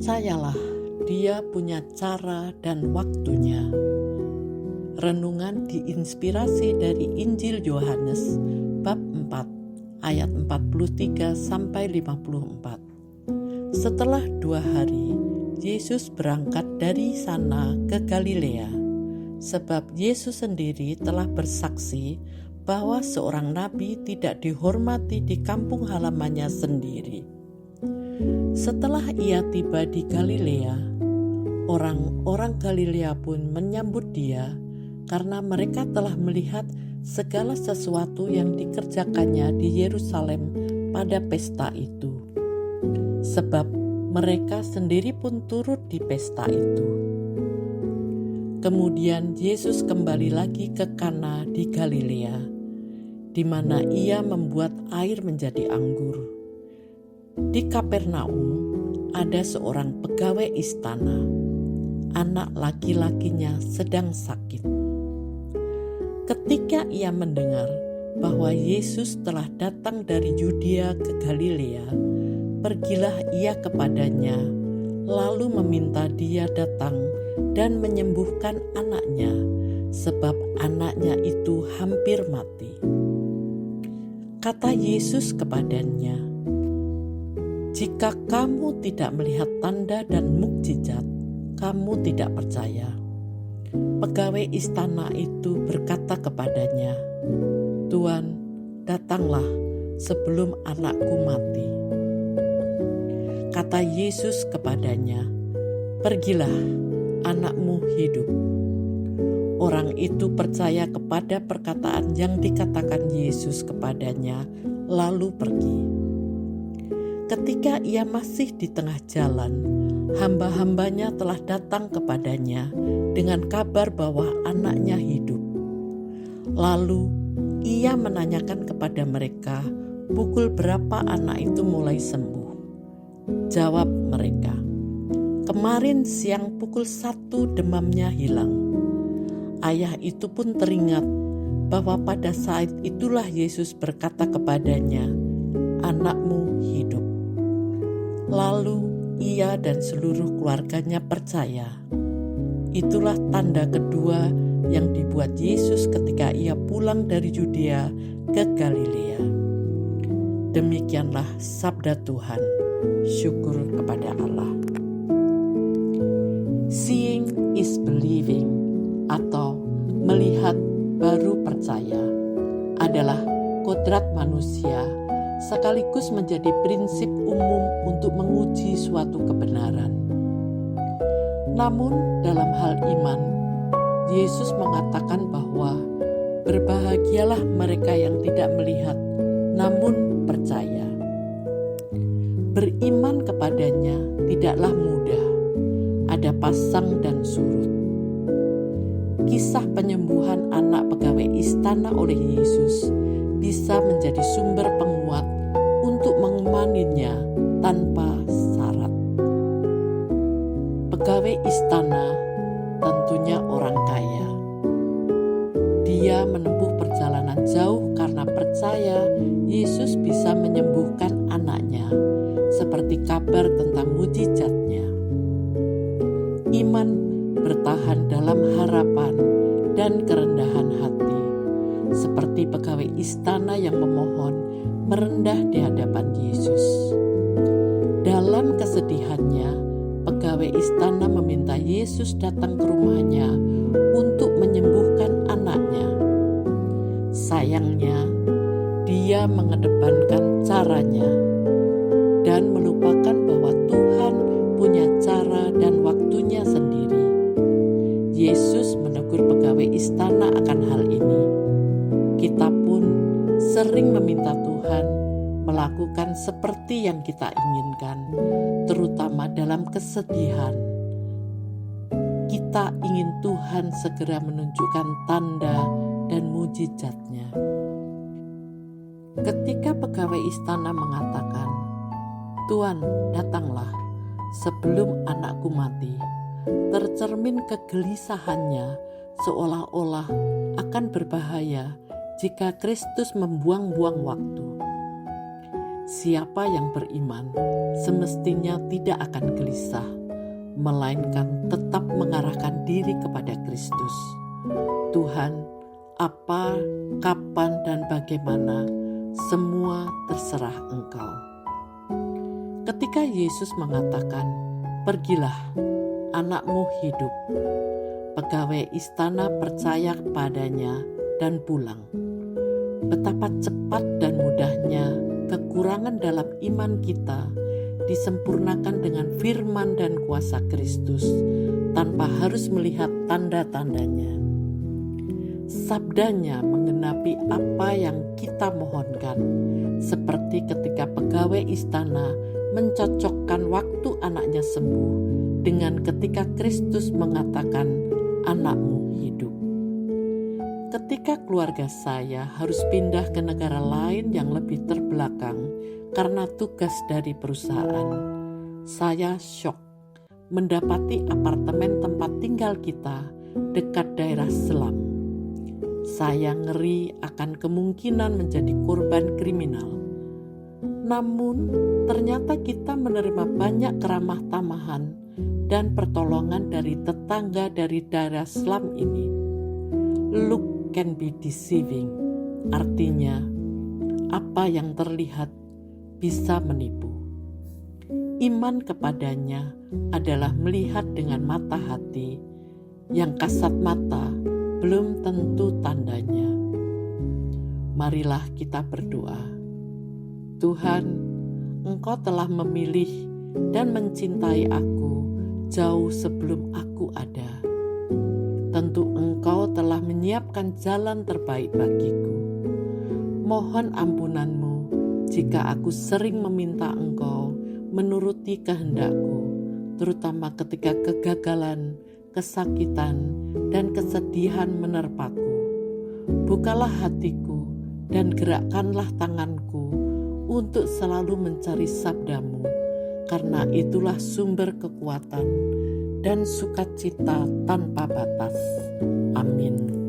Percayalah, Dia punya cara dan waktunya. Renungan diinspirasi dari Injil Yohanes bab 4 ayat 43 sampai 54. Setelah 2 hari, Yesus berangkat dari sana ke Galilea, sebab Yesus sendiri telah bersaksi bahwa seorang nabi tidak dihormati di kampung halamannya sendiri. Setelah ia tiba di Galilea, orang-orang Galilea pun menyambut dia karena mereka telah melihat segala sesuatu yang dikerjakannya di Yerusalem pada pesta itu. Sebab mereka sendiri pun turut di pesta itu. Kemudian Yesus kembali lagi ke Kana di Galilea, di mana ia membuat air menjadi anggur. Di Kapernaum ada seorang pegawai istana, anak laki-lakinya sedang sakit. Ketika ia mendengar bahwa Yesus telah datang dari Yudea ke Galilea, pergilah ia kepadanya, lalu meminta dia datang dan menyembuhkan anaknya, sebab anaknya itu hampir mati. Kata Yesus kepadanya, "Jika kamu tidak melihat tanda dan mukjizat, kamu tidak percaya." Pegawai istana itu berkata kepadanya, "Tuan, datanglah sebelum anakku mati." Kata Yesus kepadanya, "Pergilah, anakmu hidup." Orang itu percaya kepada perkataan yang dikatakan Yesus kepadanya, lalu pergi. Ketika ia masih di tengah jalan, hamba-hambanya telah datang kepadanya dengan kabar bahwa anaknya hidup. Lalu ia menanyakan kepada mereka pukul berapa anak itu mulai sembuh. Jawab mereka, "Kemarin siang pukul 1 demamnya hilang." Ayah itu pun teringat bahwa pada saat itulah Yesus berkata kepadanya, "Anakmu hidup." Lalu ia dan seluruh keluarganya percaya. Itulah tanda kedua yang dibuat Yesus ketika ia pulang dari Yudea ke Galilea. Demikianlah sabda Tuhan. Syukur kepada Allah. Seeing is believing, atau melihat baru percaya, adalah kodrat manusia sekaligus menjadi prinsip umum untuk menguji suatu kebenaran. Namun dalam hal iman, Yesus mengatakan bahwa berbahagialah mereka yang tidak melihat namun percaya. Beriman kepadanya tidaklah mudah, ada pasang dan surut. Kisah penyembuhan anak pegawai istana oleh Yesus bisa menjadi sumber penguat untuk mengimaninya tanpa syarat. Pegawai istana tentunya orang kaya. Dia menempuh perjalanan jauh karena percaya Yesus bisa menyembuhkan anaknya, seperti kabar tentang mukjizatnya. Iman bertahan dalam harapan dan kerendahan hati, seperti pegawai istana yang memohon merendah di hadapan Yesus. Dalam kesedihannya, pegawai istana meminta Yesus datang ke rumahnya untuk menyembuhkan anaknya. Sayangnya, dia mengedepankan caranya dan melupakan bahwa Tuhan punya cara dan waktunya sendiri. Yesus menegur pegawai istana akan hal ini. Kita pun sering meminta Tuhan melakukan seperti yang kita inginkan, terutama dalam kesedihan. Kita ingin Tuhan segera menunjukkan tanda dan mukjizatnya. Ketika pegawai istana mengatakan, "Tuan, datanglah sebelum anakku mati," tercermin kegelisahannya seolah-olah akan berbahaya jika Kristus membuang-buang waktu. Siapa yang beriman semestinya tidak akan gelisah, melainkan tetap mengarahkan diri kepada Kristus. Tuhan, apa, kapan, dan bagaimana, semua terserah Engkau. Ketika Yesus mengatakan, "Pergilah, anakmu hidup," pegawai istana percaya padanya dan pulang. Betapa cepat dan mudahnya kekurangan dalam iman kita disempurnakan dengan firman dan kuasa Kristus tanpa harus melihat tanda-tandanya. Sabdanya menggenapi apa yang kita mohonkan, seperti ketika pegawai istana mencocokkan waktu anaknya sembuh dengan ketika Kristus mengatakan, "Anakmu hidup." Ketika keluarga saya harus pindah ke negara lain yang lebih terbelakang karena tugas dari perusahaan, saya syok mendapati apartemen tempat tinggal kita dekat daerah selam. Saya ngeri akan kemungkinan menjadi korban kriminal. Namun, ternyata kita menerima banyak keramah tamahan dan pertolongan dari tetangga dari daerah selam ini. Look can be deceiving, artinya apa yang terlihat bisa menipu. Iman kepadanya adalah melihat dengan mata hati, yang kasat mata belum tentu tandanya. Marilah kita berdoa. Tuhan, Engkau telah memilih dan mencintai aku jauh sebelum aku ada. Tentu Engkau telah menyiapkan jalan terbaik bagiku. Mohon ampunan-Mu jika aku sering meminta Engkau menuruti kehendak-Ku, terutama ketika kegagalan, kesakitan, dan kesedihan menerpaku. Bukalah hatiku dan gerakkanlah tanganku untuk selalu mencari sabda-Mu, karena itulah sumber kekuatan dan sukacita tanpa batas. Amin.